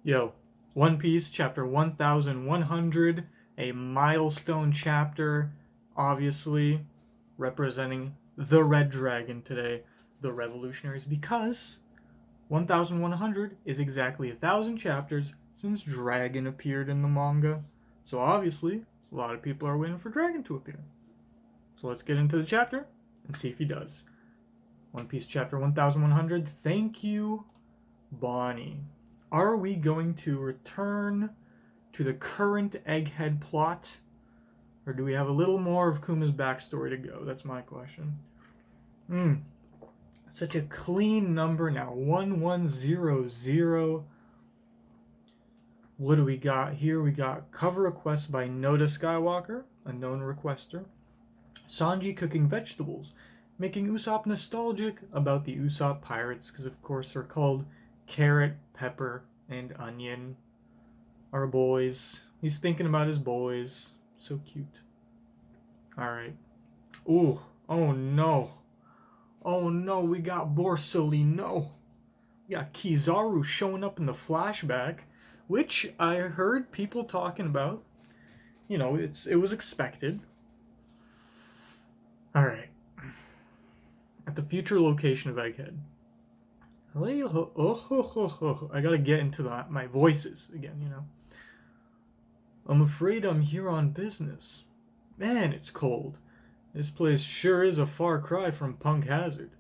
Yo, One Piece chapter 1100, a milestone chapter, obviously representing the Red Dragon today, the revolutionaries, because 1100 is exactly 1,000 chapters since Dragon appeared in the manga. So obviously, a lot of people are waiting for Dragon to appear. So let's get into the chapter and see if he does. One Piece chapter 1100, thank you, Bonney. Are we going to return to the current Egghead plot? Or do we have a little more of Kuma's backstory to go? That's my question. Such a clean number now. 1100. What do we got here? We got cover request by Noda Skywalker, a known requester. Sanji cooking vegetables, making Usopp nostalgic about the Usopp pirates, because of course they're called Carrot, Pepper, and Onion. Our boys. He's thinking about his boys. So cute. Alright. Ooh. Oh no. Oh no, we got Borsalino. We got Kizaru showing up in the flashback, which I heard people talking about. You know, it was expected. Alright. At the future location of Egghead. I gotta get into my voices again, you know. I'm afraid I'm here on business. Man, it's cold. This place sure is a far cry from Punk Hazard.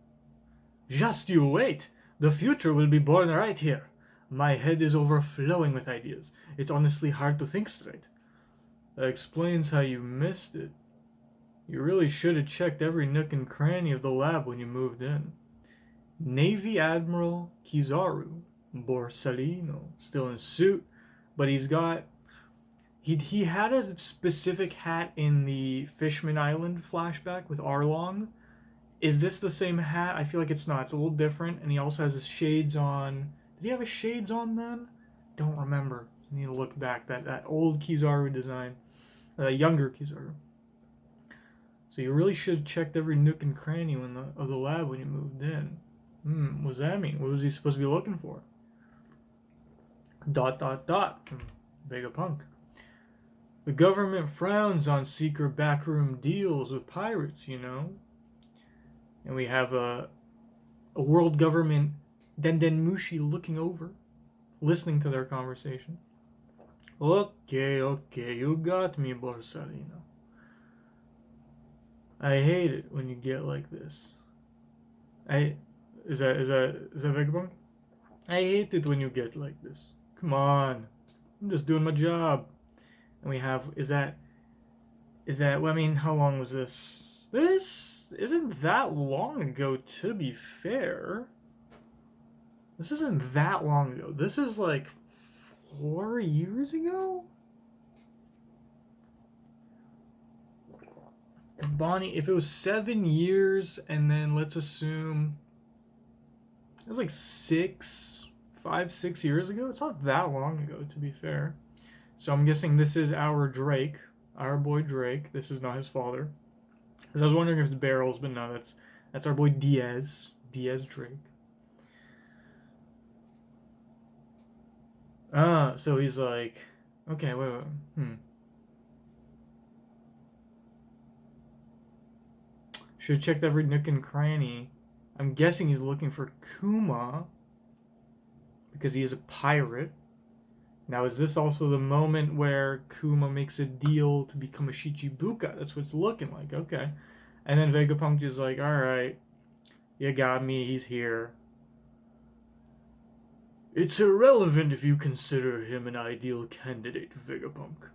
Just you wait. The future will be born right here. My head is overflowing with ideas. It's honestly hard to think straight. That explains how you missed it. You really should have checked every nook and cranny of the lab when you moved in. Navy Admiral Kizaru Borsalino, still in suit, but he had a specific hat in the Fishman Island flashback with Arlong. Is this the same hat? I feel like it's not. It's a little different, and he also has his shades on. Did he have his shades on then? Don't remember. I need to look back. That old Kizaru design, younger Kizaru. So you really should have checked every nook and cranny of the lab when you moved in. What does that mean? What was he supposed to be looking for? ... from Vegapunk. The government frowns on secret backroom deals with pirates, you know? And we have a world government Dendenmushi looking over, listening to their conversation. Okay, you got me, Borsalino. I hate it when you get like this. Is that Vegapunk? I hate it when you get like this. Come on. I'm just doing my job. And we have, well, I mean, how long was this? This isn't that long ago, to be fair. This isn't that long ago. This is like 4 years ago? And Bonney, if it was 7 years, and then let's assume it was like 5, 6 years ago. It's not that long ago, to be fair. So I'm guessing this is our Drake, our boy Drake. This is not his father. Because I was wondering if it's Barrels, but no, that's our boy Diaz Drake. So he's like, okay, wait. Should have checked every nook and cranny. I'm guessing he's looking for Kuma because he is a pirate. Now, is this also the moment where Kuma makes a deal to become a Shichibuka? That's what it's looking like. Okay. And then Vegapunk is like, alright, you got me, he's here. It's irrelevant if you consider him an ideal candidate, Vegapunk.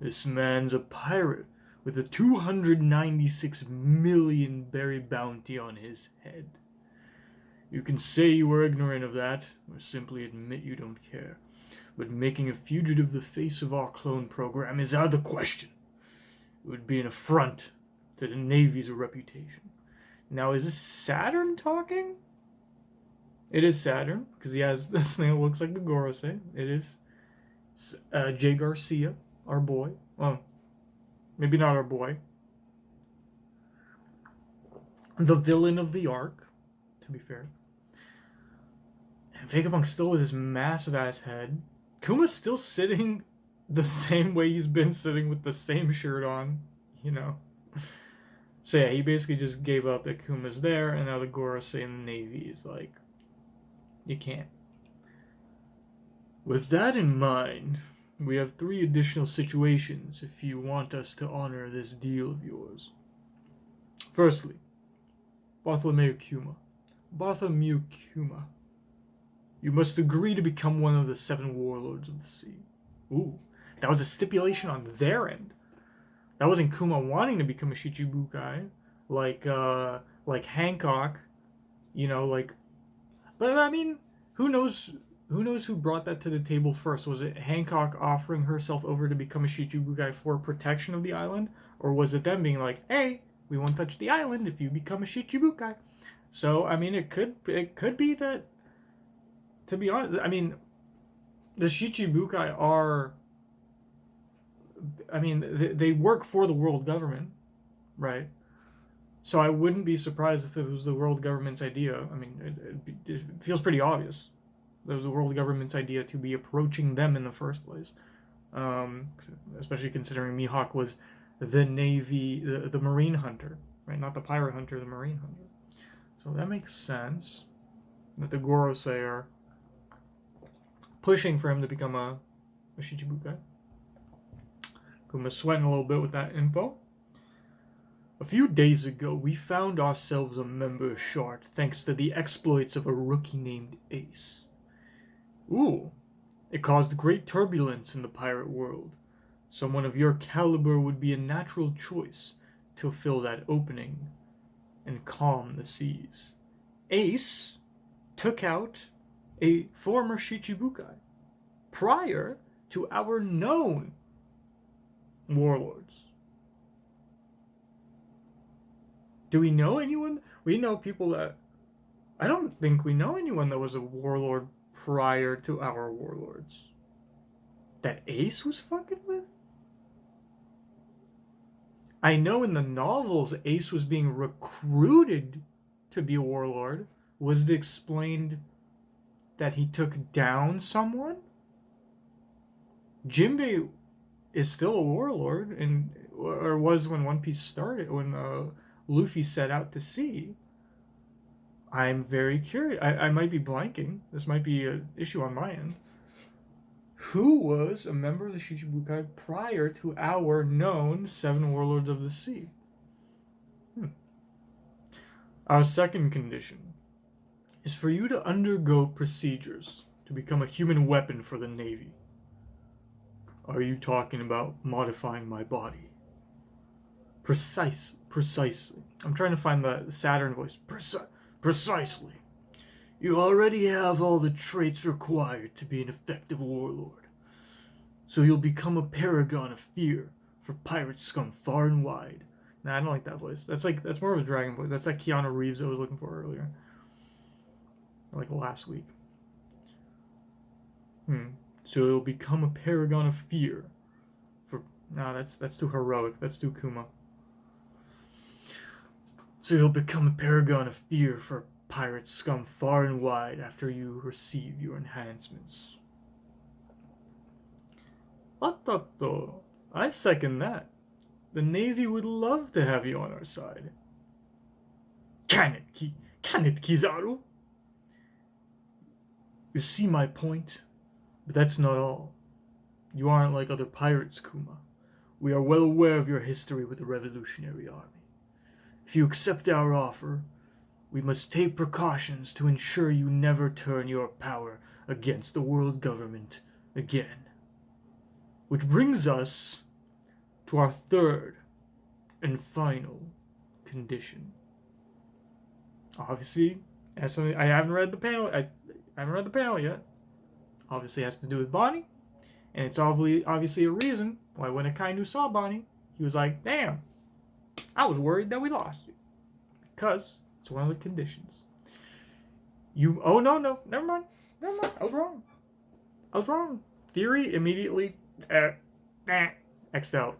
This man's a pirate with a 296 million berry bounty on his head. You can say you were ignorant of that, or simply admit you don't care. But making a fugitive the face of our clone program is out of the question. It would be an affront to the Navy's reputation. Now, is this Saturn talking? It is Saturn, because he has this thing that looks like the Gorosei. It is Jay Garcia, our boy. Well, maybe not our boy. The villain of the arc, to be fair. And Vegapunk's still with his massive ass head. Kuma's still sitting the same way he's been sitting with the same shirt on, you know. So yeah, he basically just gave up that Kuma's there, and now the Gorosei in the Navy is like, you can't. With that in mind, we have 3 additional situations if you want us to honor this deal of yours. Firstly, Bartholomew Kuma. You must agree to become one of the 7 warlords of the sea. Ooh, that was a stipulation on their end. That wasn't Kuma wanting to become a Shichibukai, like Hancock, you know, like. But I mean, who knows who brought that to the table first? Was it Hancock offering herself over to become a Shichibukai for protection of the island, or was it them being like, "Hey, we won't touch the island if you become a Shichibukai"? So I mean, it could be that. To be honest, I mean, the Shichibukai are. I mean, they work for the world government, right? So I wouldn't be surprised if it was the world government's idea. I mean, it feels pretty obvious. It was the world government's idea to be approaching them in the first place. Especially considering Mihawk was the Navy, the Marine hunter, right? Not the pirate hunter, the Marine hunter. So that makes sense that the Gorosei are pushing for him to become a Shichibukai. Kuma's sweating a little bit with that info. A few days ago, we found ourselves a member short thanks to the exploits of a rookie named Ace. Ooh, it caused great turbulence in the pirate world. Someone of your caliber would be a natural choice to fill that opening and calm the seas. Ace took out a former Shichibukai prior to our known warlords. Do we know anyone? We know people that. I don't think we know anyone that was a warlord prior to our warlords. That Ace was fucking with? I know in the novels Ace was being recruited to be a warlord. Was it explained that he took down someone? Jinbei is still a warlord, or was when One Piece started, when Luffy set out to sea. I'm very curious. I might be blanking. This might be an issue on my end. Who was a member of the Shichibukai prior to our known 7 warlords of the sea? Our second condition is for you to undergo procedures to become a human weapon for the Navy. Are you talking about modifying my body? Precisely. I'm trying to find the Saturn voice. Precisely. You already have all the traits required to be an effective warlord. So you'll become a paragon of fear for pirate scum far and wide. Nah, I don't like that voice. That's more of a dragon voice. That's like Keanu Reeves I was looking for earlier. Like last week. So you'll become a paragon of fear for. Nah, that's too heroic. That's too Kuma. So you'll become a paragon of fear for pirate scum far and wide after you receive your enhancements. Atato, I second that. The Navy would love to have you on our side. Can it, Kizaru? You see my point? But that's not all. You aren't like other pirates, Kuma. We are well aware of your history with the Revolutionary Army. If you accept our offer, we must take precautions to ensure you never turn your power against the world government again. Which brings us to our third and final condition. Obviously, I haven't read the panel. I haven't read the panel yet. Obviously, it has to do with Bonney, and it's obviously a reason why when Akainu saw Bonney, he was like, "Damn, I was worried that we lost you," because it's one of the conditions. Oh no, never mind. I was wrong. Theory immediately X'd out.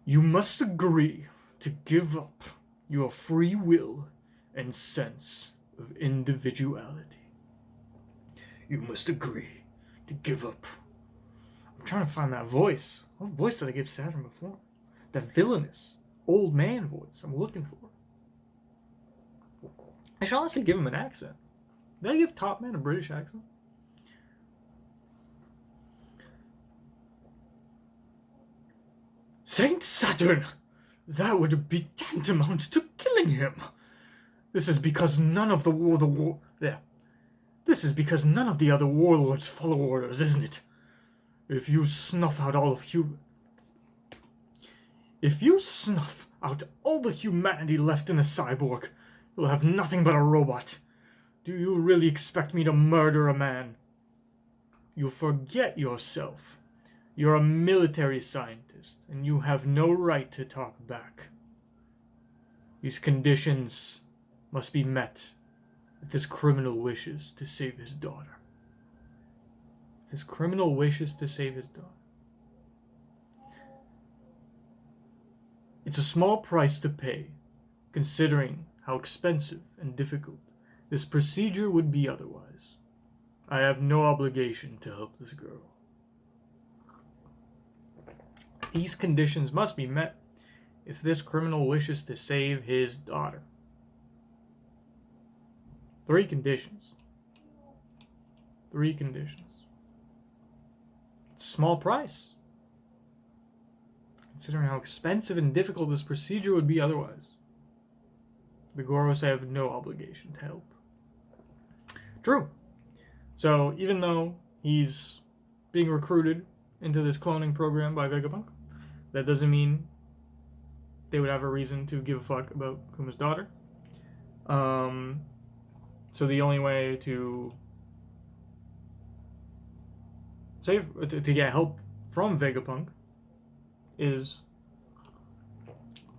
You must agree to give up your free will and sense of individuality. You must agree to give up. I'm trying to find that voice. What voice did I give Saturn before? That villainous old man voice I'm looking for. I should honestly give him an accent. Did I give Top Man a British accent? Saint Saturn! That would be tantamount to killing him. This is because none of This is because none of the other warlords follow orders, isn't it? If you snuff out all the humanity left in a cyborg, you'll have nothing but a robot. Do you really expect me to murder a man? You forget yourself. You're a military scientist, and you have no right to talk back. These conditions must be met if this criminal wishes to save his daughter. If this criminal wishes to save his daughter. It's a small price to pay, considering how expensive and difficult this procedure would be otherwise. I have no obligation to help this girl. These conditions must be met if this criminal wishes to save his daughter. 3 conditions. 3 conditions. It's a small price, considering how expensive and difficult this procedure would be otherwise. The Goros have no obligation to help. True. So even though he's being recruited into this cloning program by Vegapunk, that doesn't mean they would have a reason to give a fuck about Kuma's daughter. So the only way to get help from Vegapunk is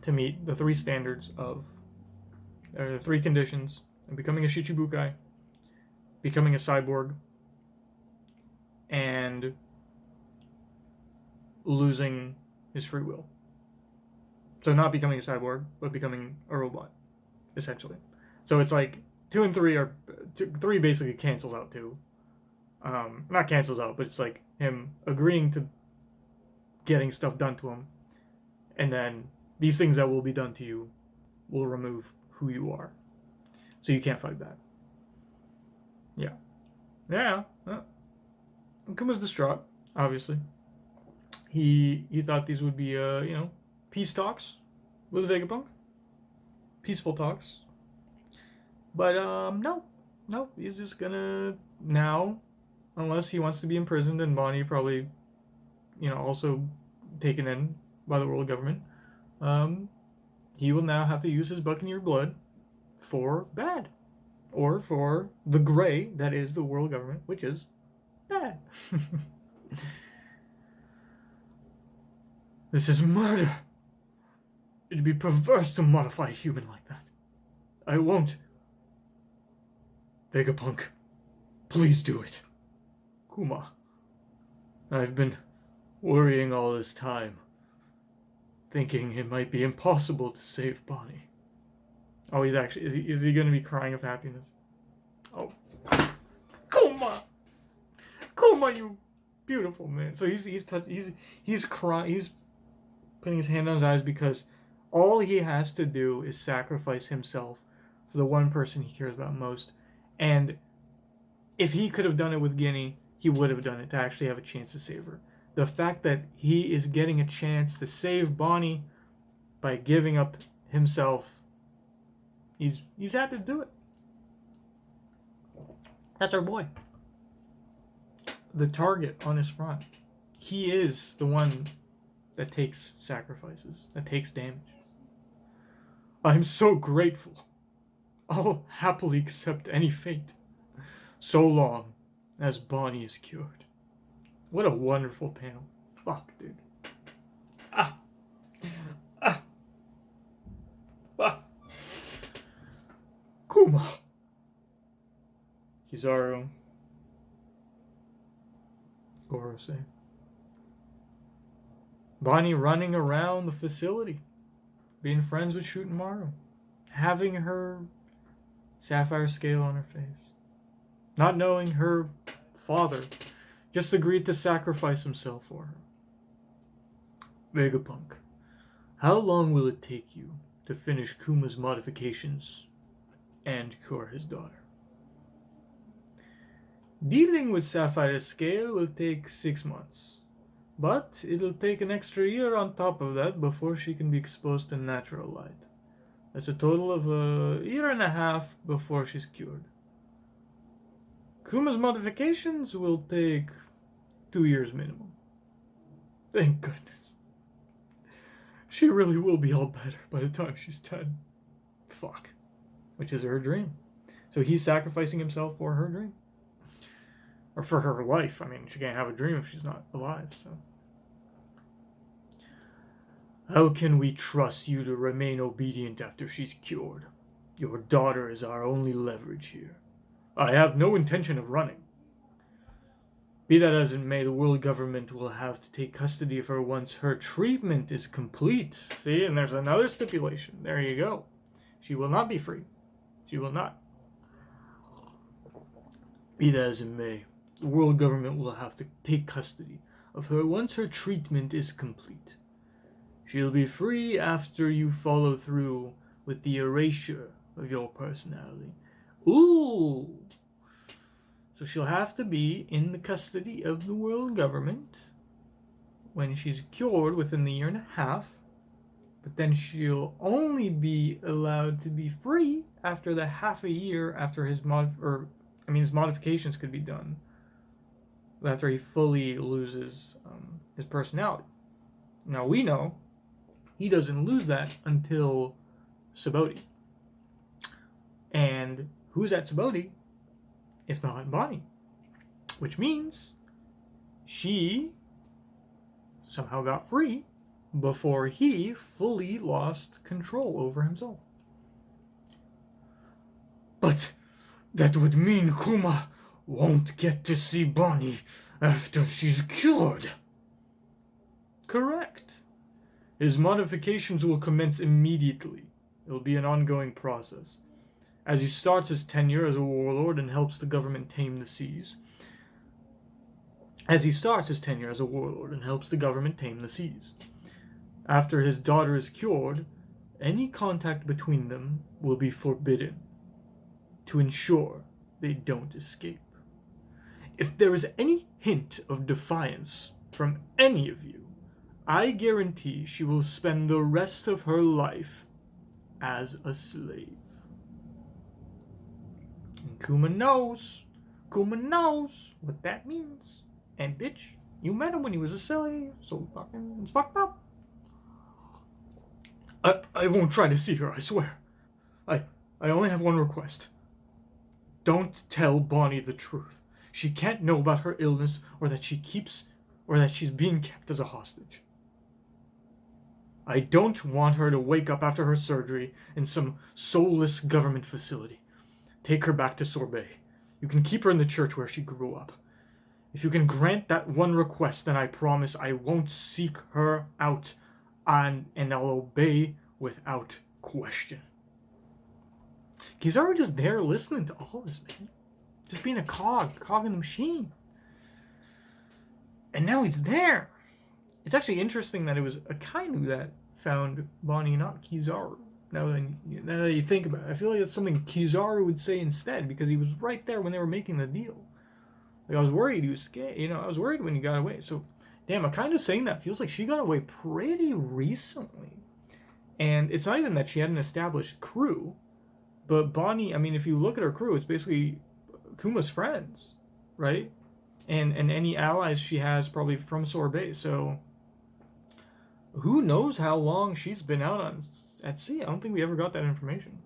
to meet the 3 standards of, the 3 conditions of becoming a Shichibukai, becoming a cyborg, and losing his free will. So not becoming a cyborg, but becoming a robot, essentially. So it's like 2 and 3 3 basically cancels out 2. Not cancels out, but it's like him agreeing to getting stuff done to him, and then these things that will be done to you will remove who you are. So you can't fight that. Yeah. Kuma's distraught, obviously. He thought these would be peace talks with Vegapunk. Peaceful talks. But no, he's just gonna now, unless he wants to be imprisoned and Bonney probably, also taken in by the world government, he will now have to use his Buccaneer blood for bad. Or for the gray that is the world government, which is bad. This is murder. It'd be perverse to modify a human like that. I won't. Vegapunk, please do it. Kuma, I've been worrying all this time, thinking it might be impossible to save Bonney. Oh, he's actually, is he going to be crying of happiness? Oh, Kuma, you beautiful man. So he's crying, he's putting his hand on his eyes because all he has to do is sacrifice himself for the one person he cares about most. And if he could have done it with Guinea, he would have done it to actually have a chance to save her. The fact that he is getting a chance to save Bonney by giving up himself, he's happy to do it. That's our boy. The target on his front. He is the one that takes sacrifices, that takes damage. I'm so grateful. I'll happily accept any fate, so long as Bonney is cured. What a wonderful panel. Fuck, dude. Kuma. Kizaru. Gorosei. Bonney running around the facility, being friends with Shootenmaru, having her sapphire scale on her face, not knowing her father just agreed to sacrifice himself for her. Vegapunk, how long will it take you to finish Kuma's modifications and cure his daughter? Dealing with Sapphire Scale will take 6 months, but it'll take an extra year on top of that before she can be exposed to natural light. That's a total of a year and a half before she's cured. Kuma's modifications will take 2 years minimum. Thank goodness. She really will be all better by the time she's 10. Fuck. Which is her dream. So he's sacrificing himself for her dream. Or for her life. I mean, she can't have a dream if she's not alive, so. How can we trust you to remain obedient after she's cured? Your daughter is our only leverage here. I have no intention of running. Be that as it may, the world government will have to take custody of her once her treatment is complete. See, and there's another stipulation. There you go. She will not be free. She will not. Be that as it may, the world government will have to take custody of her once her treatment is complete. She'll be free after you follow through with the erasure of your personality. Ooh! So she'll have to be in the custody of the world government when she's cured within the year and a half, but then she'll only be allowed to be free after the half a year after his modifications could be done, after he fully loses his personality. Now we know he doesn't lose that until Subodhi. And who's at Subodhi if not Bonney? Which means she somehow got free before he fully lost control over himself. But that would mean Kuma won't get to see Bonney after she's cured. Correct. His modifications will commence immediately. It will be an ongoing process. As he starts his tenure as a warlord and helps the government tame the seas. After his daughter is cured, any contact between them will be forbidden to ensure they don't escape. If there is any hint of defiance from any of you, I guarantee she will spend the rest of her life as a slave. And Kuma knows what that means. And bitch, you met him when he was a slave, so fucking it's fucked up. I won't try to see her, I swear. I only have one request. Don't tell Bonney the truth. She can't know about her illness or that she's being kept as a hostage. I don't want her to wake up after her surgery in some soulless government facility. Take her back to Sorbet. You can keep her in the church where she grew up. If you can grant that one request, then I promise I won't seek her out, and I'll obey without question. Kizaru just there listening to all this, man. Just being a cog in the machine. And now he's there. It's actually interesting that it was Akainu that found Bonney, not Kizaru. Now that you think about it, I feel like that's something Kizaru would say instead, because he was right there when they were making the deal. Like, I was worried he was scared. I was worried when he got away. So, damn, Akainu saying that feels like she got away pretty recently. And it's not even that she had an established crew, but Bonney, I mean, if you look at her crew, it's basically Kuma's friends, right? And any allies she has probably from Sorbet. So who knows how long she's been out at sea? I don't think we ever got that information.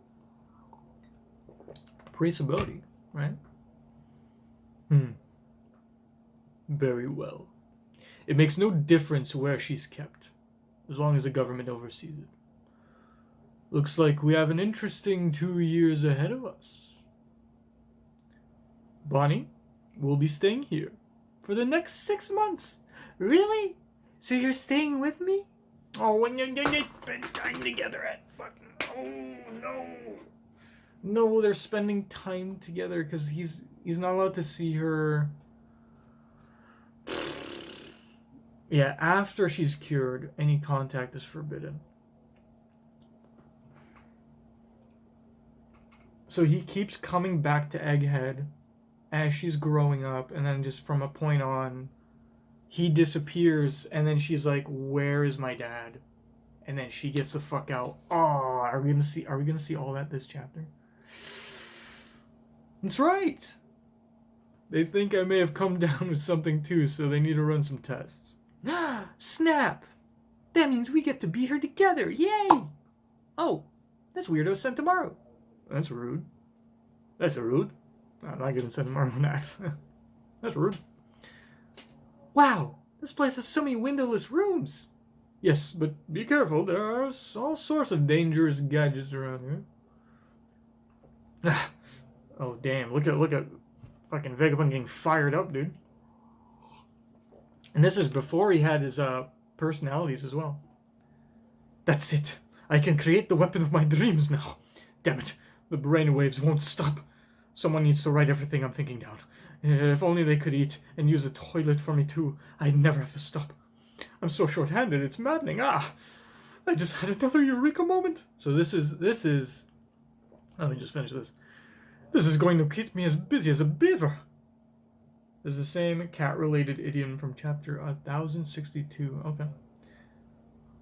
Pre-Subodhi, right? Very well. It makes no difference where she's kept, as long as the government oversees it. Looks like we have an interesting 2 years ahead of us. Bonney, we'll be staying here for the next 6 months. Really? So you're staying with me? Oh, when you spend time together at fucking... Oh, no. No, they're spending time together because he's not allowed to see her Yeah, after she's cured, any contact is forbidden. So he keeps coming back to Egghead as she's growing up, and then just from a point on, he disappears, and then she's like, "Where is my dad?" And then she gets the fuck out. Oh, are we gonna see? Are we gonna see all that this chapter? That's right. They think I may have come down with something too, so they need to run some tests. Snap! That means we get to be here together. Yay! Oh, this weirdo sent tomorrow. That's rude. That's rude. I'm not gonna send tomorrow next. That's rude. Wow, this place has so many windowless rooms. Yes, but be careful. There are all sorts of dangerous gadgets around here. Oh damn! Look at fucking Vegapunk getting fired up, dude. And this is before he had his personalities as well. That's it. I can create the weapon of my dreams now. Damn it! The brainwaves won't stop. Someone needs to write everything I'm thinking down. If only they could eat and use a toilet for me too. I'd never have to stop. I'm so short-handed, it's maddening. I just had another eureka moment. So this is. Let me just finish this. This is going to keep me as busy as a beaver. There's the same cat-related idiom from chapter 1062. Okay.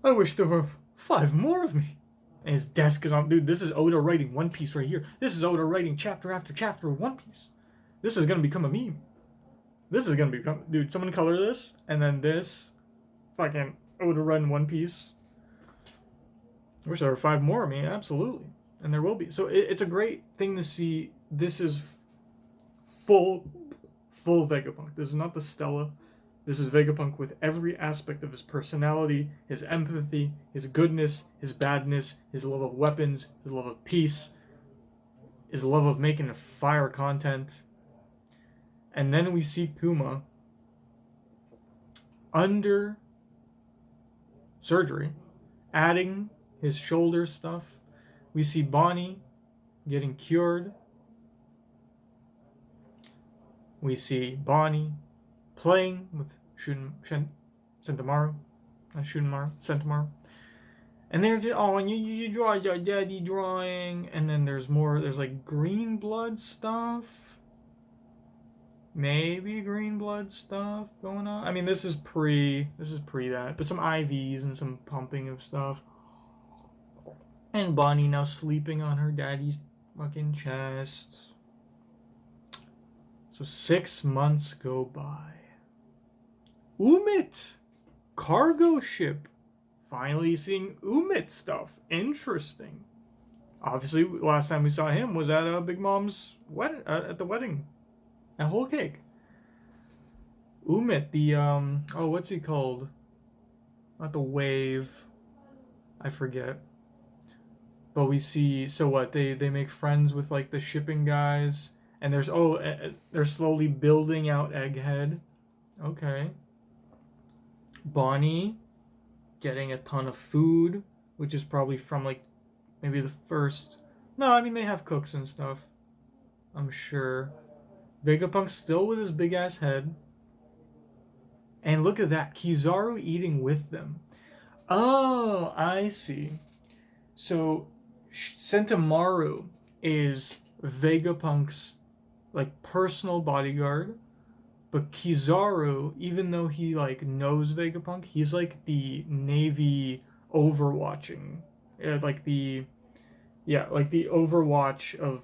I wish there were 5 more of me. And his desk is on. Dude, this is Oda writing One Piece right here. This is Oda writing chapter after chapter of One Piece. This is gonna become a meme. This is gonna become. Dude, someone color this, and then this. Fucking Oda run One Piece. I wish there were 5 more of me, absolutely. And there will be. So it's a great thing to see. This is full Vegapunk. This is not the Stella. This is Vegapunk with every aspect of his personality, his empathy, his goodness, his badness, his love of weapons, his love of peace, his love of making fire content. And then we see Kuma under surgery, adding his shoulder stuff. We see Bonney getting cured. We see Bonney playing with Sentomaru. And they're just, oh, and you draw your daddy drawing. And then there's more, there's like green blood stuff. Maybe green blood stuff going on. I mean, this is pre that. But some IVs and some pumping of stuff. And Bonney now sleeping on her daddy's fucking chest. So 6 months go by. Umit! Cargo ship. Finally seeing Umit stuff. Interesting. Obviously, last time we saw him was at Big Mom's wedding, at the wedding. At Whole Cake. Umit, the, oh, what's he called? Not the wave. I forget. But we see, so what, they make friends with, like, the shipping guys. And there's, they're slowly building out Egghead. Okay. Bonney getting a ton of food, which is probably from, like, maybe the first... No, I mean, they have cooks and stuff. I'm sure. Vegapunk still with his big-ass head. And look at that. Kizaru eating with them. Oh, I see. So, Sentomaru is Vegapunk's, like, personal bodyguard. But Kizaru, even though he, like, knows Vegapunk, he's, like, the Navy overwatching. Like the Overwatch of...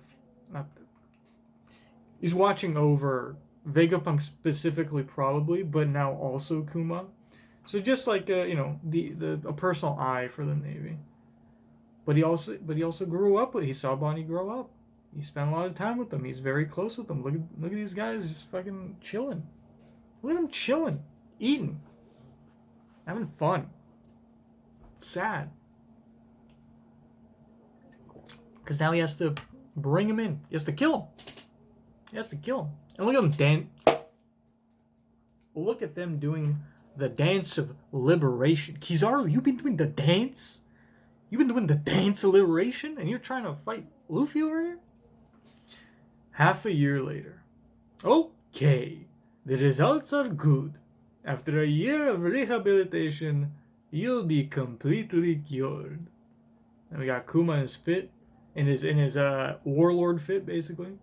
He's watching over Vegapunk specifically, probably, but now also Kuma. So just like a personal eye for the Navy. But he also grew up with. He saw Bonney grow up. He spent a lot of time with them. He's very close with them. Look at these guys just fucking chilling. Look at them chilling, eating, having fun. Sad. Because now he has to bring him in. He has to kill him. And look at them Look at them doing the dance of liberation. Kizaru, you've been doing the dance? You've been doing the dance of liberation? And you're trying to fight Luffy over here? Half a year later. Okay, the results are good. After a year of rehabilitation, you'll be completely cured. And we got Kuma in his fit, in his warlord fit, basically.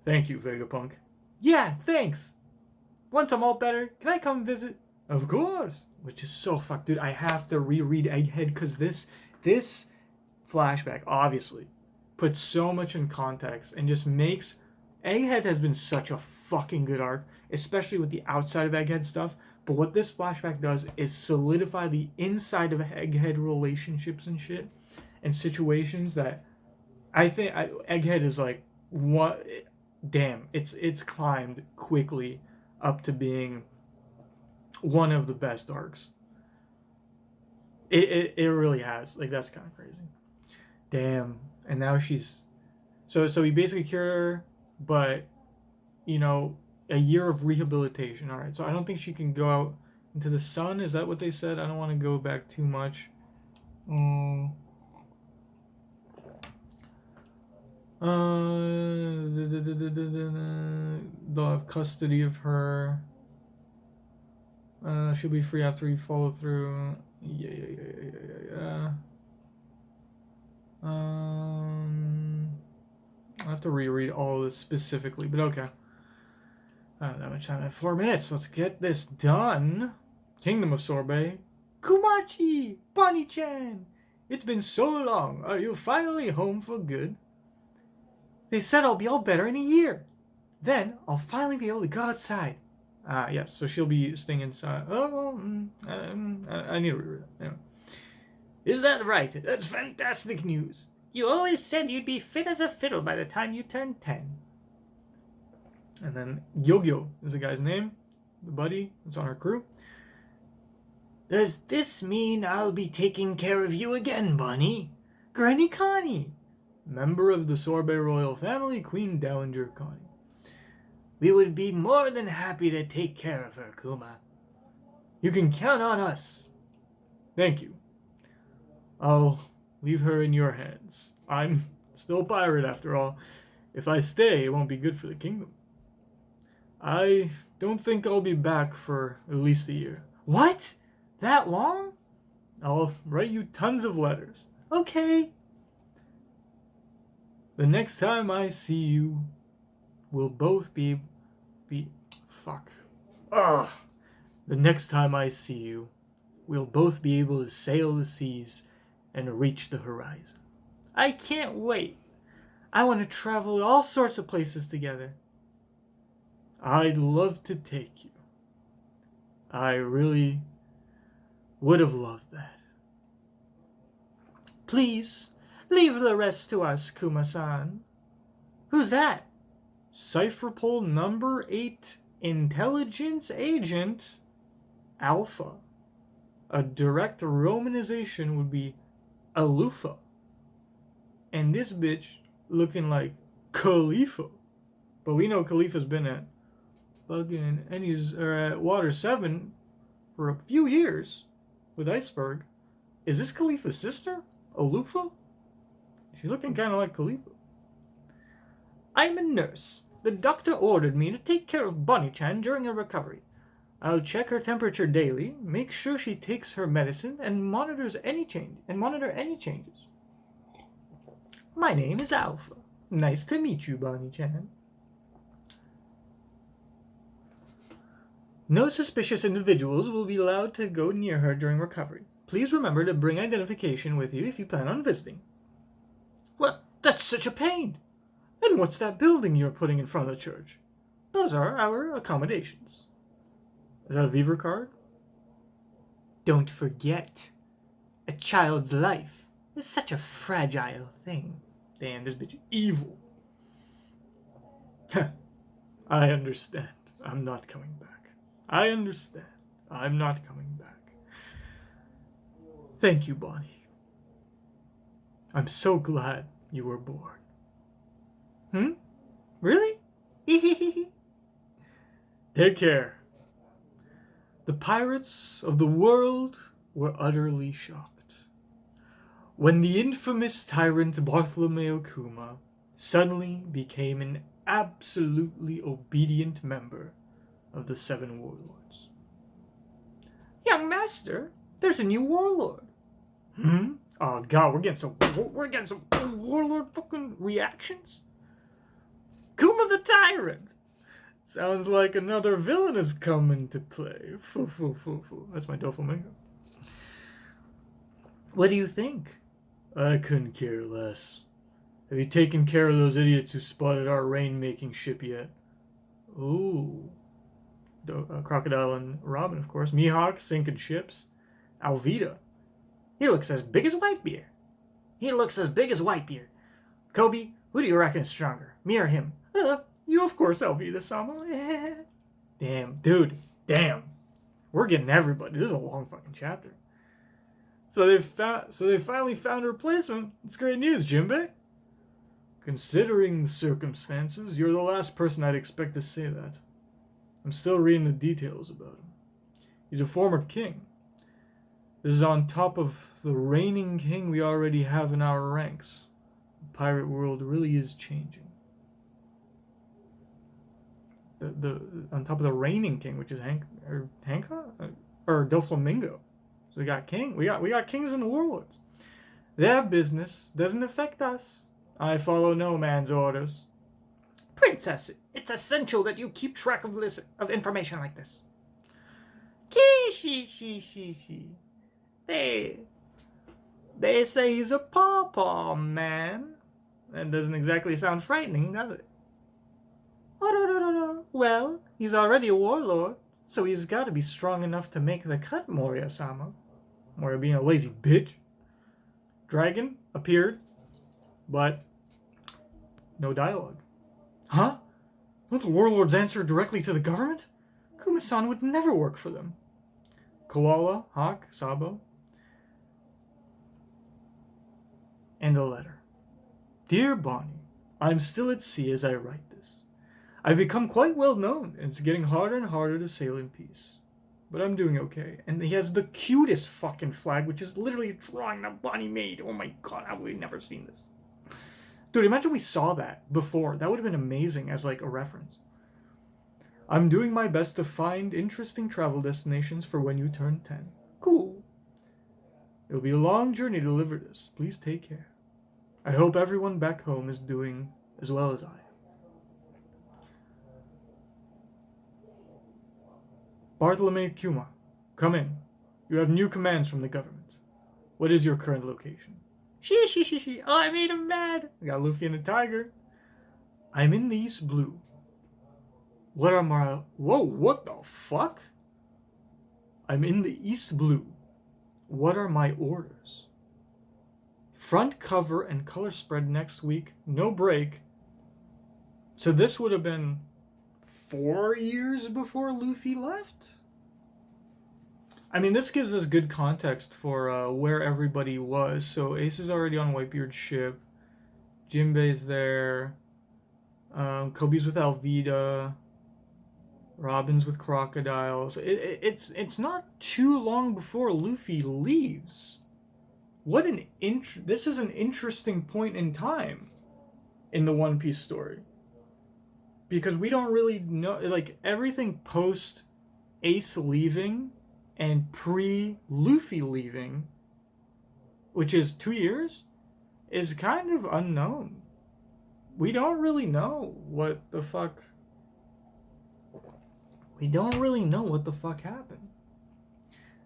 Thank you, Vegapunk. Yeah, thanks. Once I'm all better, can I come visit? Of course. Which is so fucked, dude. I have to reread Egghead because this flashback obviously puts so much in context and just makes Egghead has been such a fucking good arc, especially with the outside of Egghead stuff. But what this flashback does is solidify the inside of Egghead relationships and shit and situations that I think Egghead is like what. Damn, it's climbed quickly up to being one of the best arcs. It really has. Like, that's kind of crazy. Damn. And now she's so he basically cured her, but you know, a year of rehabilitation. All right. So I don't think she can go out into the sun. Is that what they said? I don't want to go back too much. They'll have custody of her. She'll be free after you follow through. Yeah. I'll have to reread all this specifically, but okay. I don't have that much time. I have 4 minutes. Let's get this done. Kingdom of Sorbet. Kumachi! Bonney-chan! It's been so long. Are you finally home for good? They said I'll be all better in a year. Then I'll finally be able to go outside. Yes, so she'll be staying inside. I need to read it. Anyway. Is that right? That's fantastic news. You always said you'd be fit as a fiddle by the time you turned 10. And then Yo-Yo is the guy's name. The buddy that's on our crew. Does this mean I'll be taking care of you again, Bonney? Granny Connie! Member of the Sorbet royal family, Queen Dowager Connie. We would be more than happy to take care of her, Kuma. You can count on us. Thank you. I'll leave her in your hands. I'm still a pirate after all. If I stay, it won't be good for the kingdom. I don't think I'll be back for at least a year. What? That long? I'll write you tons of letters. Okay. The next time I see you, we'll both be fuck. Ugh. The next time I see you, we'll both be able to sail the seas and reach the horizon. I can't wait. I want to travel all sorts of places together. I'd love to take you. I really would have loved that. Please, leave the rest to us, Kuma-san. Who's that? Cipher Pole number 8 Intelligence Agent Alpha. A direct romanization would be Alufa. And this bitch looking like Khalifa. But we know Khalifa's been at fucking at Water 7 for a few years with Iceberg. Is this Khalifa's sister? Alufa? She's looking kind of like Khalifa. I'm a nurse. The doctor ordered me to take care of Bonney-chan during her recovery. I'll check her temperature daily, make sure she takes her medicine, and monitor any changes. My name is Alpha. Nice to meet you, Bonney-chan. No suspicious individuals will be allowed to go near her during recovery. Please remember to bring identification with you if you plan on visiting. Well, that's such a pain. And what's that building you're putting in front of the church? Those are our accommodations. Is that a Viva card? Don't forget, a child's life is such a fragile thing. Damn, this bitch is evil. I understand. I'm not coming back. I understand. I'm not coming back. Thank you, Bonney. I'm so glad you were born. Really? Take care. The pirates of the world were utterly shocked when the infamous tyrant Bartholomew Kuma suddenly became an absolutely obedient member of the Seven Warlords. Young master, there's a new warlord. Hmm? Oh god, we're getting some warlord fucking reactions? Kuma the Tyrant! Sounds like another villain has come into play. Foo, foo, foo, foo. That's my Doflamingo. What do you think? I couldn't care less. Have you taken care of those idiots who spotted our rain-making ship yet? Ooh. Crocodile and Robin, of course. Mihawk sinking ships. Alvida. He looks as big as Whitebeard. Kobe, who do you reckon is stronger, me or him? You, of course, Alvida-sama. Damn, dude. Damn. We're getting everybody. This is a long fucking chapter. So they finally found a replacement. It's great news, Jinbei. Considering the circumstances, you're the last person I'd expect to say that. I'm still reading the details about him. He's a former king. This is on top of the reigning king we already have in our ranks. The pirate world really is changing. On top of the reigning king, which is Hanka or Doflamingo. So we got kings and warlords. Their business doesn't affect us. I follow no man's orders. Princess, it's essential that you keep track of information like this. They say he's a pawpaw man. That doesn't exactly sound frightening, does it? Well, he's already a warlord, so he's got to be strong enough to make the cut, Moria-sama. Moria being a lazy bitch. Dragon appeared, but no dialogue. Huh? Don't the warlords answer directly to the government? Kuma-san would never work for them. Koala, Hawk, Sabo. And a letter. Dear Bonney, I'm still at sea as I write this. I've become quite well known, and it's getting harder and harder to sail in peace. But I'm doing okay. And he has the cutest fucking flag, which is literally a drawing that Bonney made. Oh my god, how have we never seen this? Dude, imagine we saw that before. That would have been amazing as like a reference. I'm doing my best to find interesting travel destinations for when you turn 10. Cool. It'll be a long journey to deliver this. Please take care. I hope everyone back home is doing as well as I am. Bartholomew Kuma, come in. You have new commands from the government. What is your current location? Oh, I made him mad. I got Luffy and the tiger. I'm in the East Blue. What are my... Whoa, what the fuck? I'm in the East Blue. What are my orders? Front cover and color spread next week. No break. So this would have been 4 years before Luffy left? I mean, this gives us good context for where everybody was. So Ace is already on Whitebeard's ship. Jinbei's there. Kobe's with Alvida. Robin's with Crocodiles. It's not too long before Luffy leaves. What an this is an interesting point in time in the One Piece story. Because we don't really know, like, everything post Ace leaving and pre-Luffy leaving, which is 2 years, is kind of unknown. We don't really know what the fuck... We don't really know what the fuck happened.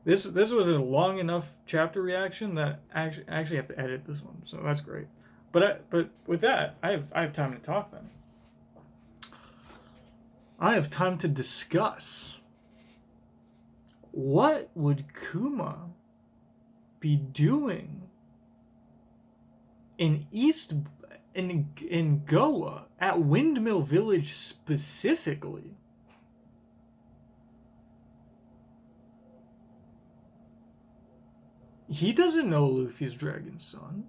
This was a long enough chapter reaction that I actually have to edit this one, so that's great. But with that, I have time to talk then. I have time to discuss. What would Kuma be doing in Goa at Windmill Village specifically? He doesn't know Luffy's dragon son.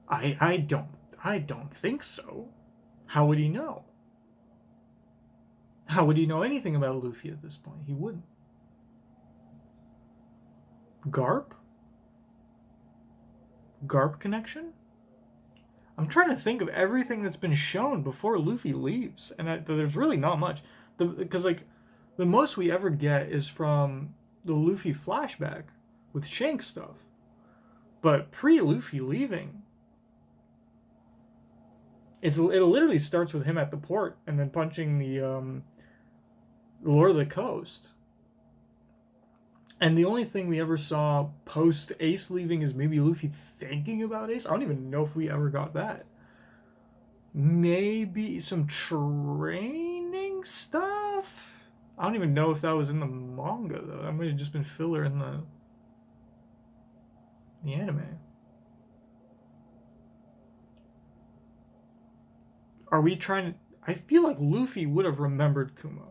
I don't think so. How would he know? How would he know anything about Luffy at this point? He wouldn't. Garp? Garp connection? I'm trying to think of everything that's been shown before Luffy leaves, and there's really not much. Because, like, The most we ever get is from the Luffy flashback with Shank stuff. But pre-Luffy leaving, it literally starts with him at the port and then punching the Lord of the Coast. And the only thing we ever saw post Ace leaving is maybe Luffy thinking about Ace. I don't even know if we ever got that. Maybe some training stuff? I don't even know if that was in the manga, though. That might have just been filler in the anime. Are we trying to... I feel like Luffy would have remembered Kuma.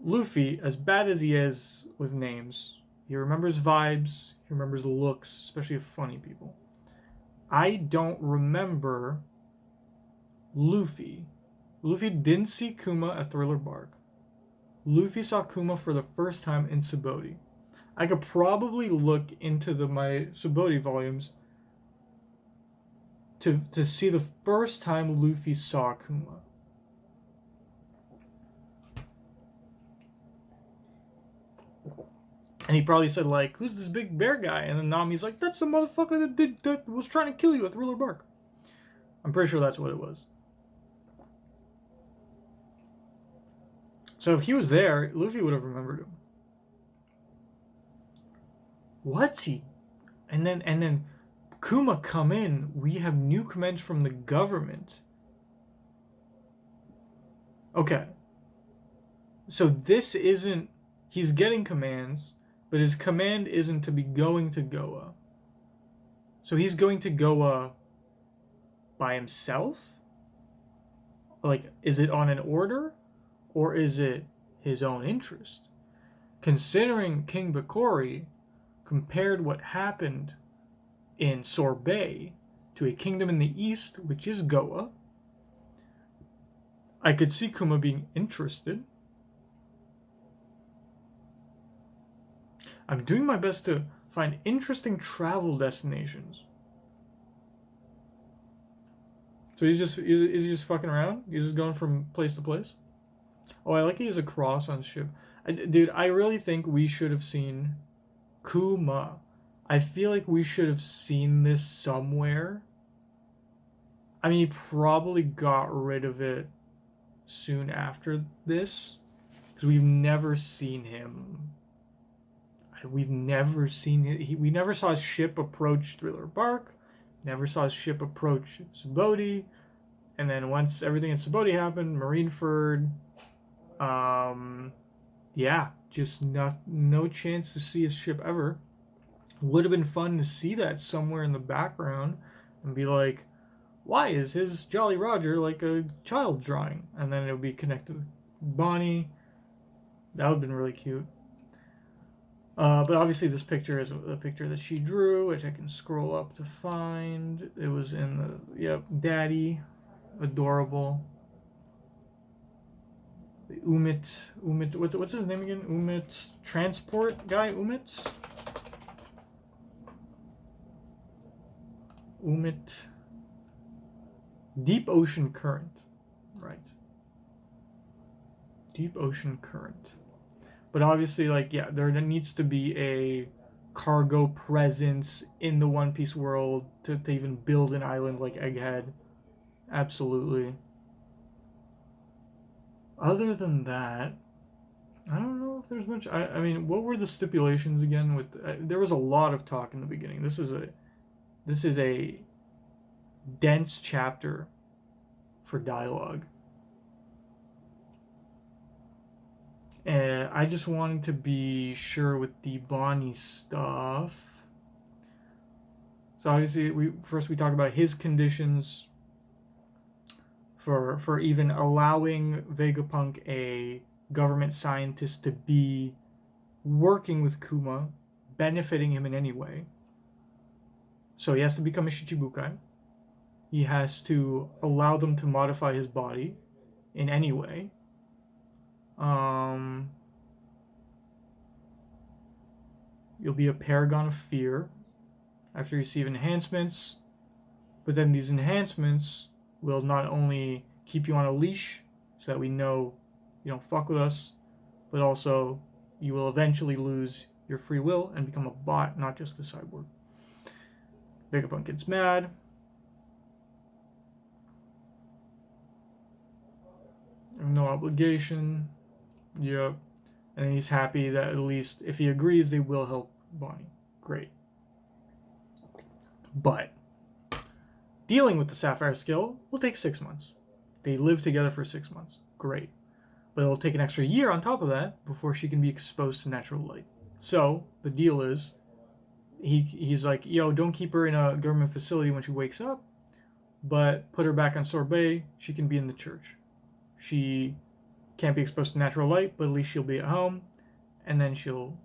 Luffy, as bad as he is with names, he remembers vibes, he remembers looks, especially of funny people. I don't remember Luffy. Luffy didn't see Kuma at Thriller Bark. Luffy saw Kuma for the first time in Sabaody. I could probably look into my Sabaody volumes to see the first time Luffy saw Kuma. And he probably said, like, who's this big bear guy? And then Nami's like, that's the motherfucker that was trying to kill you at Thriller Bark. I'm pretty sure that's what it was. So if he was there, Luffy would have remembered him. What's he? And then Kuma come in. We have new commands from the government. Okay. So this isn't... He's getting commands, but his command isn't to be going to Goa. So he's going to Goa by himself? Like, is it on an order? Or is it his own interest? Considering King Bakori compared what happened in Sorbet to a kingdom in the east, which is Goa, I could see Kuma being interested. I'm doing my best to find interesting travel destinations. So is he just fucking around? He's just going from place to place? Oh, I like he has a cross on his ship. Dude, I really think we should have seen Kuma. I feel like we should have seen this somewhere. I mean, he probably got rid of it soon after this, because we've never seen him. We've never seen it. We never saw his ship approach Thriller Bark. Never saw his ship approach Sabaody. And then once everything in Sabaody happened, Marineford, yeah, just no chance to see his ship ever. Would have been fun to see that somewhere in the background and be like, why is his Jolly Roger like a child drawing? And then it would be connected with Bonney. That would have been really cute. But obviously this picture is a picture that she drew, which I can scroll up to find. It was in the, yep, Daddy, adorable. The Umit, what's his name again? Umit, transport guy, Umit? Umit, Deep Ocean Current, right. Deep Ocean Current. But obviously, like, yeah, there needs to be a cargo presence in the One Piece world to even build an island like Egghead. Absolutely. Other than that, I don't know if there's much. I mean, what were the stipulations again? With there was a lot of talk in the beginning. This is a dense chapter for dialogue. And I just wanted to be sure with the Bonney stuff. So obviously, we talk about his conditions for even allowing Vegapunk, a government scientist, to be working with Kuma, benefiting him in any way. So he has to become a Shichibukai. He has to allow them to modify his body in any way. You'll be a Paragon of Fear after you receive enhancements, but then these enhancements will not only keep you on a leash so that we know you don't fuck with us, but also you will eventually lose your free will and become a bot, not just a cyborg. Vegapunk gets mad. No obligation. Yep. And he's happy that at least if he agrees, they will help Bonney. Great. But dealing with the Sapphire skill will take 6 months. They live together for 6 months. Great. But it'll take an extra year on top of that before she can be exposed to natural light. So the deal is, he's like, yo, don't keep her in a government facility when she wakes up, but put her back on sorbet. She can be in the church. She can't be exposed to natural light, but at least she'll be at home, and then she'll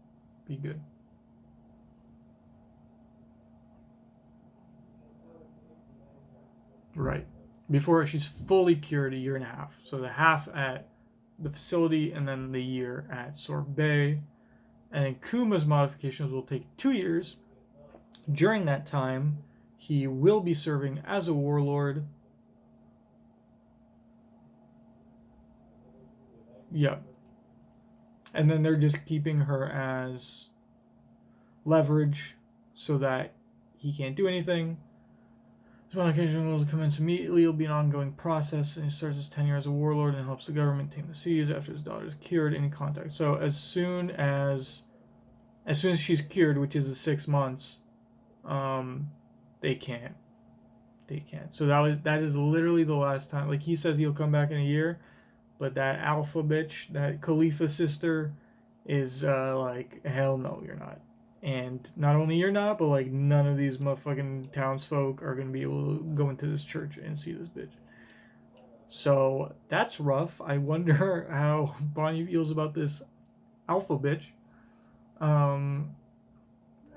be good. Right. Before she's fully cured, a year and a half. So the half at the facility, and then the year at sorbet. And then Kuma's modifications will take 2 years. During that time, he will be serving as a warlord. Yep. And then they're just keeping her as leverage so that he can't do anything. His modification will commence immediately. It'll be an ongoing process, and he starts his tenure as a warlord and helps the government tame the seas after his daughter is cured. Any contact. So as soon as she's cured, which is the 6 months, they can't. So that is literally the last time. Like, he says he'll come back in a year, but that alpha bitch, that Khalifa sister, is like, hell no, you're not. And not only you're not, but like none of these motherfucking townsfolk are gonna be able to go into this church and see this bitch. So that's rough. I wonder how Bonney feels about this alpha bitch.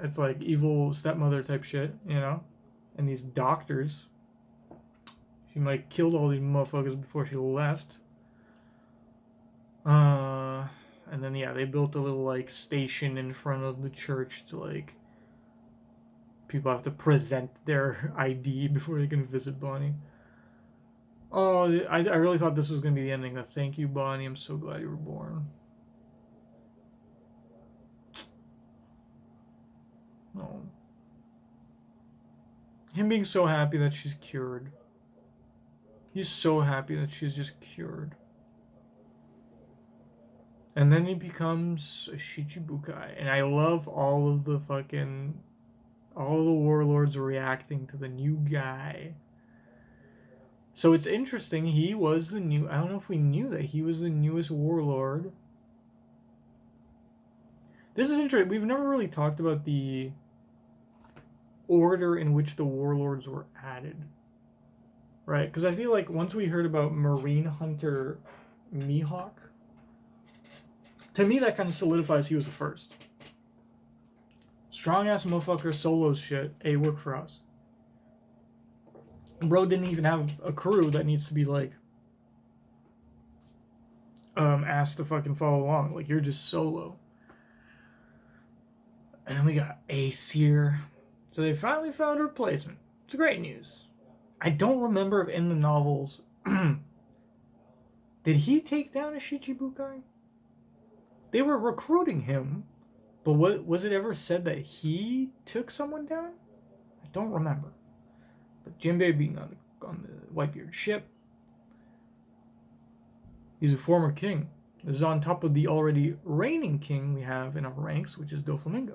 It's like evil stepmother type shit, you know? And these doctors. She might have killed all these motherfuckers before she left. And then, yeah, they built a little, like, station in front of the church to, like, people have to present their ID before they can visit Bonney. Oh, I really thought this was going to be the ending. Thank you, Bonney. I'm so glad you were born. Oh. Him being so happy that she's cured. He's so happy that she's just cured. And then he becomes a Shichibukai. And I love all of the warlords reacting to the new guy. So it's interesting, he was the new, I don't know if we knew that he was the newest warlord. This is interesting, we've never really talked about the order in which the warlords were added. Right? Because I feel like once we heard about Marine Hunter Mihawk, to me that kind of solidifies he was the first. Strong ass motherfucker, solos shit, work for us. Bro didn't even have a crew that needs to be like asked to fucking follow along. Like, you're just solo. And then we got Ace here. So they finally found a replacement. It's great news. I don't remember if in the novels did he take down a Shichibukai? They were recruiting him, but was it ever said that he took someone down? I don't remember. But Jinbei being on the Whitebeard ship, he's a former king. This is on top of the already reigning king we have in our ranks, which is Doflamingo.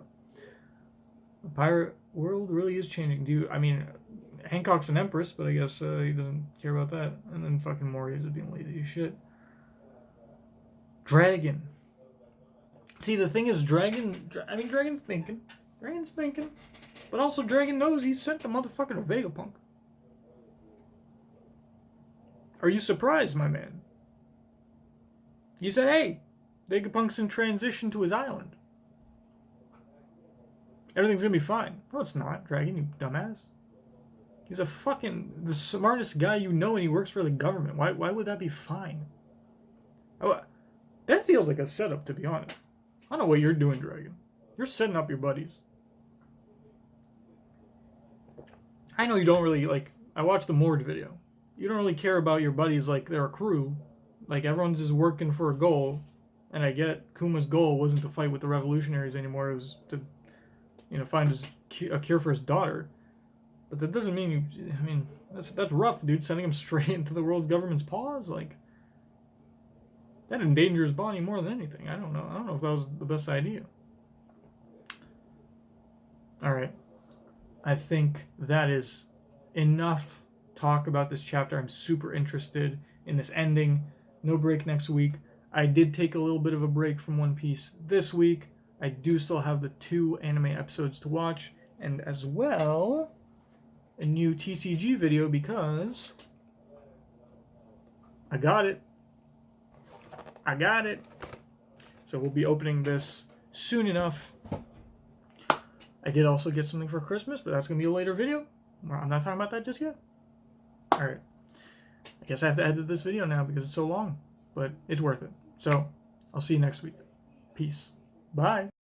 The pirate world really is changing. I mean, Hancock's an empress, but I guess he doesn't care about that. And then fucking Moriya's being lazy as shit. Dragon. See, the thing is, Dragon's thinking. Dragon's thinking. But also, Dragon knows he sent the motherfucker to Vegapunk. Are you surprised, my man? He said, hey, Vegapunk's in transition to his island. Everything's gonna be fine. No, it's not, Dragon, you dumbass. He's the smartest guy you know, and he works for the government. Why would that be fine? That feels like a setup, to be honest. I don't know what you're doing, Dragon. You're setting up your buddies. I know you don't really, like, I watched the Mord video. You don't really care about your buddies like they're a crew. Like, everyone's just working for a goal, and I get Kuma's goal wasn't to fight with the revolutionaries anymore. It was to, find a cure for his daughter. But that doesn't mean that's rough, dude. Sending him straight into the world's government's paws, like, that endangers Bonney more than anything. I don't know if that was the best idea. All right, I think that is enough talk about this chapter. I'm super interested in this ending. No break next week. I did take a little bit of a break from One Piece this week. I do still have the 2 anime episodes to watch, and as well a new TCG video because I got it. So we'll be opening this soon enough. I did also get something for Christmas, but that's going to be a later video. I'm not talking about that just yet. Alright. I guess I have to edit this video now because it's so long, but it's worth it. So, I'll see you next week. Peace. Bye.